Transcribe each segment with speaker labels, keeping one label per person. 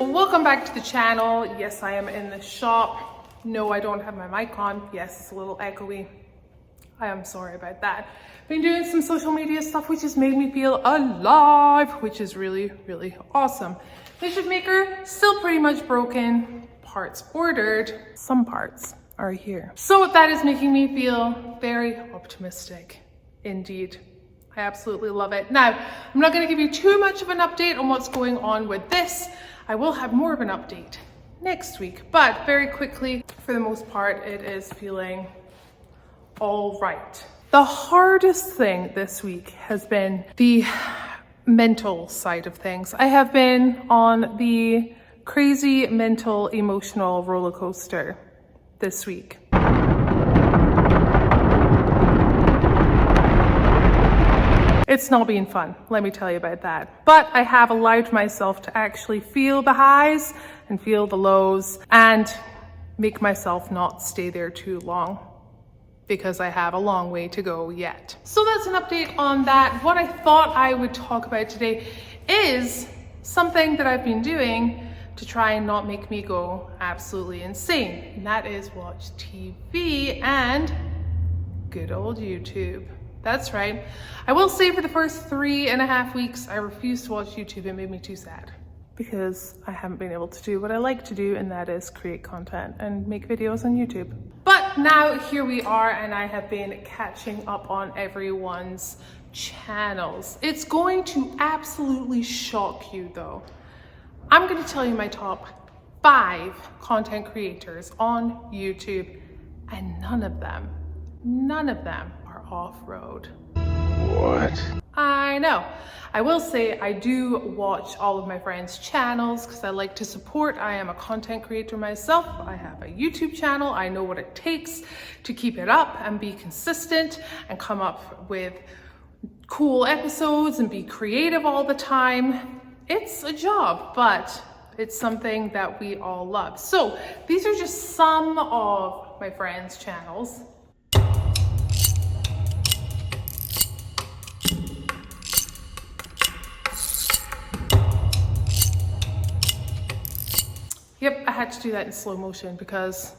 Speaker 1: welcome back to the channel. Yes, I am in the shop. No, I don't have my mic on. Yes, it's a little echoey. I am sorry about that. Been doing some social media stuff which has made me feel alive, which is really, really awesome. Mischief Maker, still pretty much broken. Parts ordered. Some parts are here. So that is making me feel very optimistic indeed. I absolutely love it. Now, I'm not going to give you too much of an update on what's going on with this. I will have more of an update next week, but very quickly, for the most part, it is feeling all right. The hardest thing this week has been the mental side of things. I have been on the crazy mental emotional roller coaster this week. It's not been fun, let me tell you about that. But I have allowed myself to actually feel the highs and feel the lows and make myself not stay there too long, because I have a long way to go yet. So that's an update on that. What I thought I would talk about today is something that I've been doing to try and not make me go absolutely insane. And that is watch TV and good old YouTube. That's right. I will say for the first 3.5 weeks, I refused to watch YouTube. It made me too sad because I haven't been able to do what I like to do, and that is create content and make videos on YouTube. But now here we are, and I have been catching up on everyone's channels. It's going to absolutely shock you though. I'm going to tell you my top 5 content creators on YouTube, and none of them are off-road.
Speaker 2: What?
Speaker 1: I know. I will say I do watch all of my friends' channels because I like to support. I am a content creator myself. I have a YouTube channel. I know what it takes to keep it up and be consistent and come up with cool episodes and be creative all the time. It's a job, but it's something that we all love. So these are just some of my friends' channels. Yep, I had to do that in slow motion because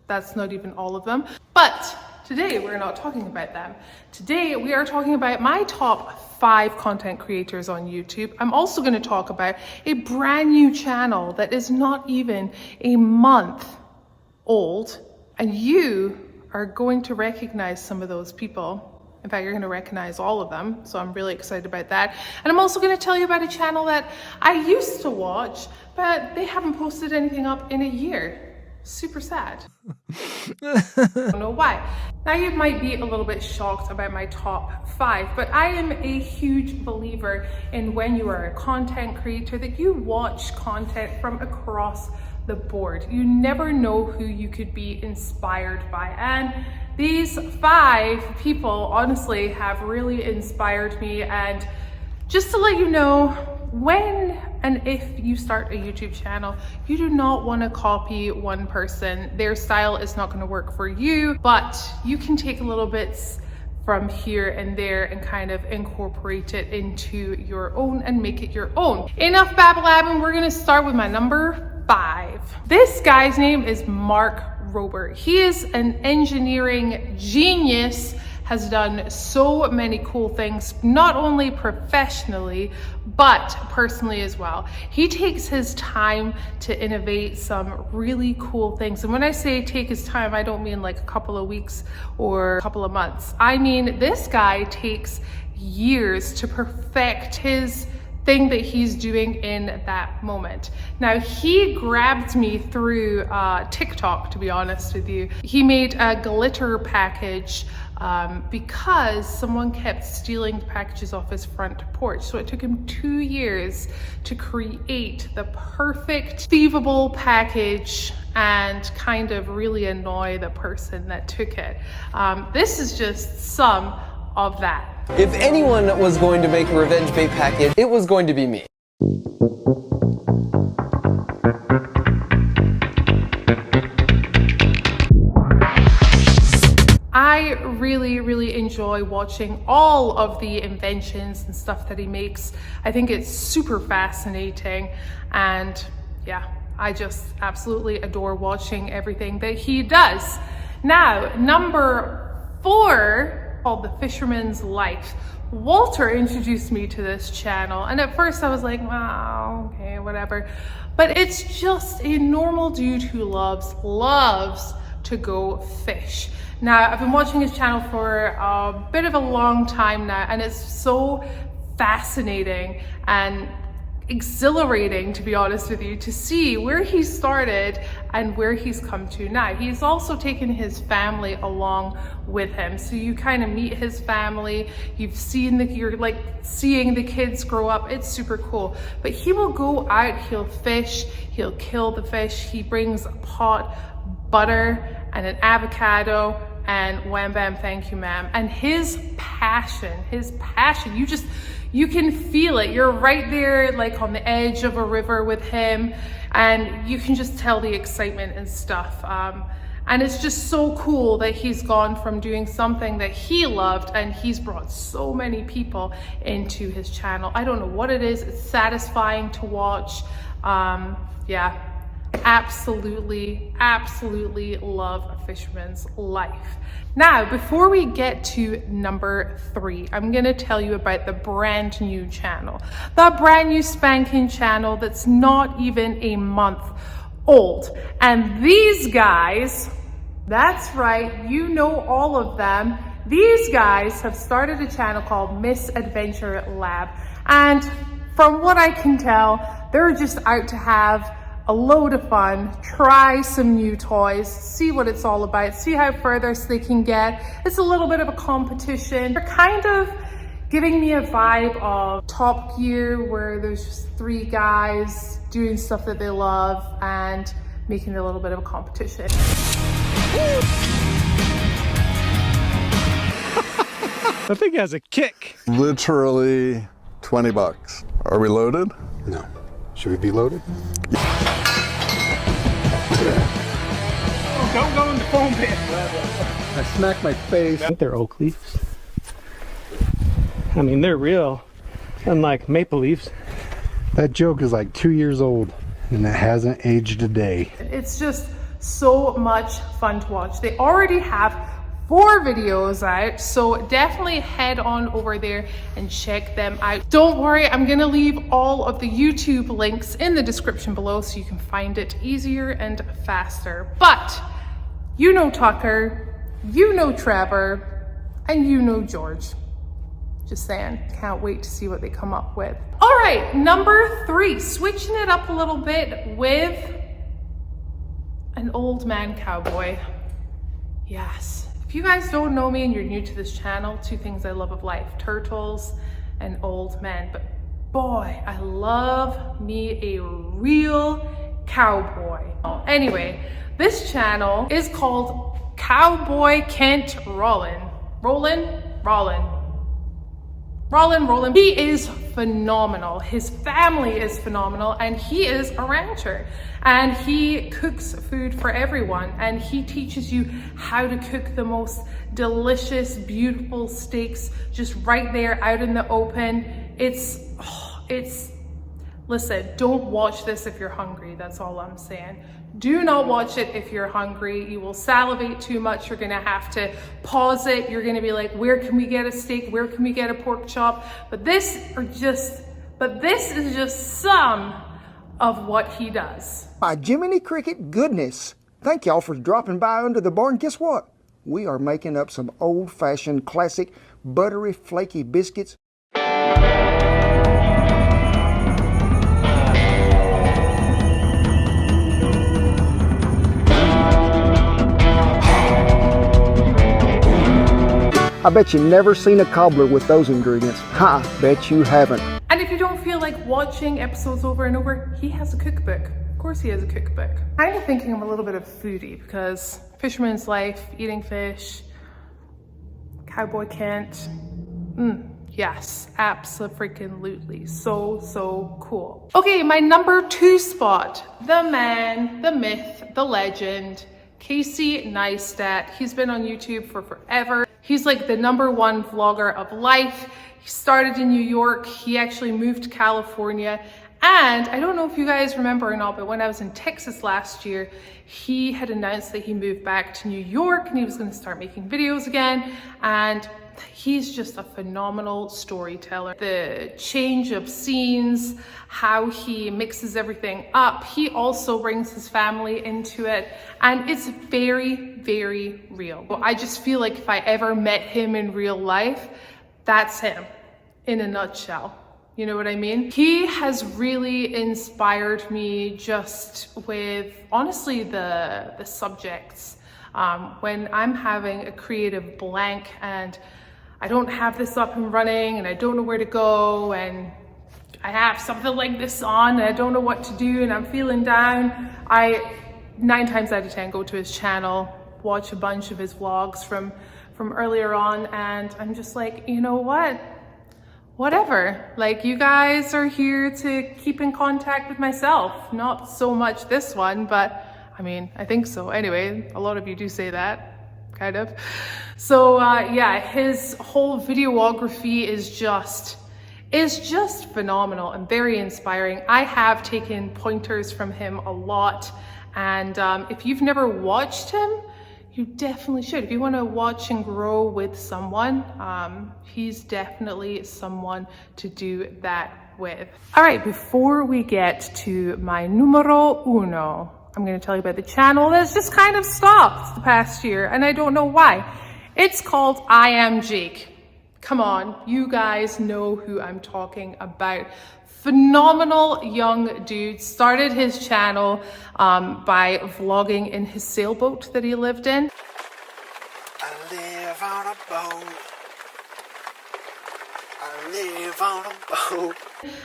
Speaker 1: that's not even all of them. But today we're not talking about them. Today we are talking about my top 5 content creators on YouTube. I'm also going to talk about a brand new channel that is not even a month old, and you are going to recognize some of those people. In fact, you're going to recognize all of them, so I'm really excited about that. And I'm also going to tell you about a channel that I used to watch, but they haven't posted anything up in a year. Super sad. I don't know why. Now you might be a little bit shocked about my top 5, but I am a huge believer in when you are a content creator that you watch content from across the board. You never know who you could be inspired by, and these 5 people honestly have really inspired me. And just to let you know, when and if you start a YouTube channel, you do not want to copy one person. Their style is not going to work for you, but you can take little bits from here and there and kind of incorporate it into your own and make it your own. Enough babbling, we're going to start with my number 5. This guy's name is Mark Robert. He is an engineering genius, has done so many cool things, not only professionally, but personally as well. He takes his time to innovate some really cool things. And when I say take his time, I don't mean like a couple of weeks or a couple of months. I mean, this guy takes years to perfect his thing that he's doing in that moment. Now, he grabbed me through TikTok, to be honest with you. He made a glitter package because someone kept stealing the packages off his front porch. So it took him 2 years to create the perfect thievable package and kind of really annoy the person that took it. This is just some of that.
Speaker 3: If anyone was going to make a revenge bait package, it was going to be me.
Speaker 1: I really really, really enjoy watching all of the inventions and stuff that he makes. I think it's super fascinating, and yeah, I just absolutely adore watching everything that he does. Now, number 4, called the Fisherman's Life. Walter introduced me to this channel, and at first I was like, wow, okay, whatever. But it's just a normal dude who loves to go fish. Now, I've been watching his channel for a bit of a long time now, and it's so fascinating and exhilarating, to be honest with you, to see where he started and where he's come to now. He's also taken his family along with him, so you kind of meet his family. You're like seeing the kids grow up. It's super cool. But he will go out, he'll fish, he'll kill the fish, he brings a pot, butter, and an avocado, and wham bam, thank you ma'am. And his passion, you can feel it. You're right there, like on the edge of a river with him, and you can just tell the excitement and stuff. And it's just so cool that he's gone from doing something that he loved, and he's brought so many people into his channel. I don't know what it is. It's satisfying to watch. Yeah, absolutely love A Fisherman's Life. Now, before we get to number 3, I'm gonna tell you about the brand new channel. The brand new spanking channel that's not even a month old. And these guys, that's right, you know all of them. These guys have started a channel called Miss Adventure Lab. And from what I can tell, they're just out to have a load of fun, try some new toys, see what it's all about, see how furthest they can get. It's a little bit of a competition. They're kind of giving me a vibe of Top Gear, where there's just 3 guys doing stuff that they love and making it a little bit of a competition.
Speaker 2: That thing has a kick.
Speaker 4: Literally 20 bucks. Are we loaded?
Speaker 5: No. Should we be loaded?
Speaker 2: Oh, don't go in the foam pit.
Speaker 5: I smacked my face.
Speaker 2: I think they're oak leaves. I mean, they're real, unlike maple leaves.
Speaker 5: That joke is like 2 years old, and it hasn't aged a day.
Speaker 1: It's just so much fun to watch. They already have 4 videos out, so definitely head on over there and check them out. Don't worry, I'm gonna leave all of the YouTube links in the description below so you can find it easier and faster. But you know Tucker, you know Trevor, and you know George. Just saying, can't wait to see what they come up with. All right, number 3, switching it up a little bit with an old man cowboy. Yes. If you guys don't know me and you're new to this channel, 2 things I love of life: turtles and old men. But boy, I love me a real cowboy. Anyway, this channel is called Cowboy Kent Rollin. He is phenomenal. His family is phenomenal, and he is a rancher, and he cooks food for everyone, and he teaches you how to cook the most delicious, beautiful steaks just right there out in the open. Listen, don't watch this if you're hungry. That's all I'm saying. Do not watch it if you're hungry. You will salivate too much. You're gonna have to pause it. You're gonna be like, where can we get a steak? Where can we get a pork chop? But this is just some of what he does.
Speaker 6: By Jiminy Cricket, goodness. Thank y'all for dropping by under the barn. Guess what? We are making up some old-fashioned classic buttery flaky biscuits. I bet you never seen a cobbler with those ingredients. Ha, bet you haven't.
Speaker 1: And if you don't feel like watching episodes over and over, he has a cookbook. Of course he has a cookbook. I'm kind of thinking I'm a little bit of a foodie because Fisherman's Life, eating fish, Cowboy Kent. Yes, abso-freaking-lutely. So cool. Okay, my number 2 spot, the man, the myth, the legend, Neistat. He's been on YouTube for forever. He's like the #1 vlogger of life. He started in New York. He actually moved to California. And I don't know if you guys remember or not, but when I was in Texas last year, he had announced that he moved back to New York and he was going to start making videos again. And he's just a phenomenal storyteller. The change of scenes, how he mixes everything up. He also brings his family into it, and it's very, very real. I just feel like if I ever met him in real life, that's him in a nutshell. You know what I mean? He has really inspired me just with, honestly, the subjects. When I'm having a creative blank and I don't have this up and running and I don't know where to go and I have something like this on and I don't know what to do and I'm feeling down, I 9 times out of 10 go to his channel, watch a bunch of his vlogs from earlier on, and I'm just like, you know what? Whatever, like, you guys are here to keep in contact with myself. Not so much this one, but I mean, I think so. Anyway, a lot of you do say that, kind of. So yeah, his whole videography is just phenomenal and very inspiring. I have taken pointers from him a lot, and if you've never watched him, you definitely should. If you want to watch and grow with someone, he's definitely someone to do that with. All right, before we get to my numero uno, I'm going to tell you about the channel that's just kind of stopped the past year, and I don't know why. It's called I Am Jake. Come on, you guys know who I'm talking about. Phenomenal young dude. Started his channel by vlogging in his sailboat that he lived in.
Speaker 7: I live on a boat. I live on a boat.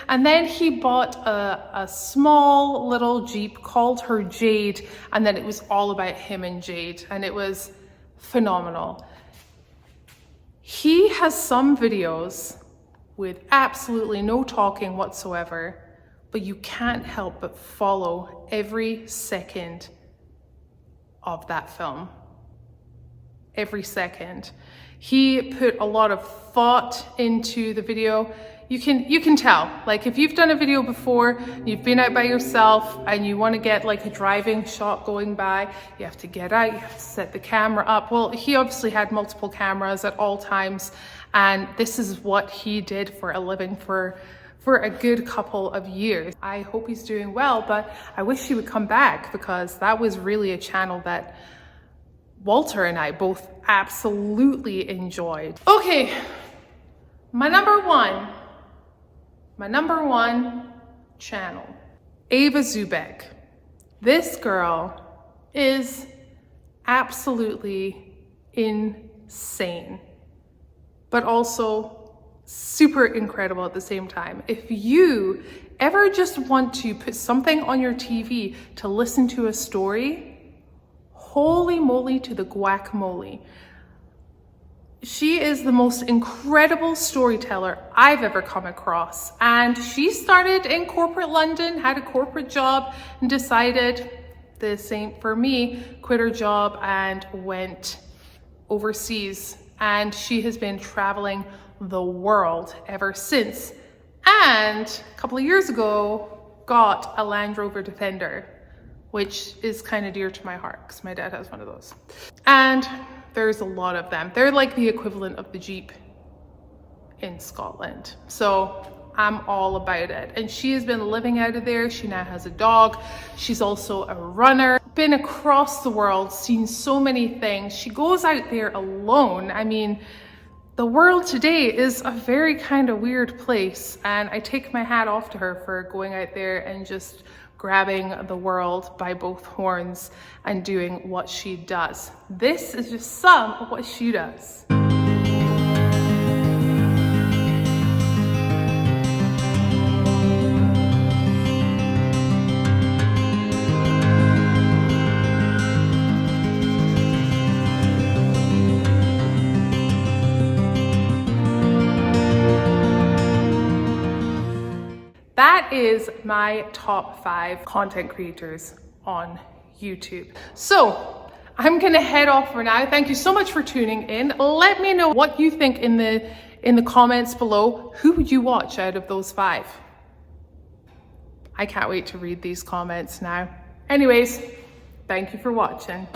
Speaker 1: And then he bought a small little Jeep, called her Jade, and then it was all about him and Jade, and it was phenomenal. He has some videos with absolutely no talking whatsoever, but you can't help but follow every second of that film. Every second. He put a lot of thought into the video. You can tell, like, if you've done a video before, you've been out by yourself and you want to get like a driving shot going by, you have to get out, you have to set the camera up. Well, he obviously had multiple cameras at all times, and this is what he did for a living for a good couple of years. I hope he's doing well, but I wish he would come back, because that was really a channel that Walter and I both absolutely enjoyed. Okay, my number one channel, Ava Zubeck. This girl is absolutely insane, but also super incredible at the same time. If you ever just want to put something on your TV to listen to a story, holy moly to the guacamole. She is the most incredible storyteller I've ever come across. And she started in corporate London, had a corporate job, and decided the same for me, quit her job and went overseas. And she has been traveling the world ever since. And a couple of years ago, got a Land Rover Defender, which is kind of dear to my heart because my dad has one of those. And there's a lot of them. They're like the equivalent of the Jeep in Scotland. So I'm all about it. And she has been living out of there. She now has a dog. She's also a runner. Been across the world, seen so many things. She goes out there alone. I mean, the world today is a very kind of weird place. And I take my hat off to her for going out there and just grabbing the world by both horns and doing what she does. This is just some of what she does. That is my top 5 content creators on YouTube. So I'm gonna head off for now. Thank you so much for tuning in. Let me know what you think in the comments below. Who would you watch out of those 5? I can't wait to read these comments now. Anyways, thank you for watching.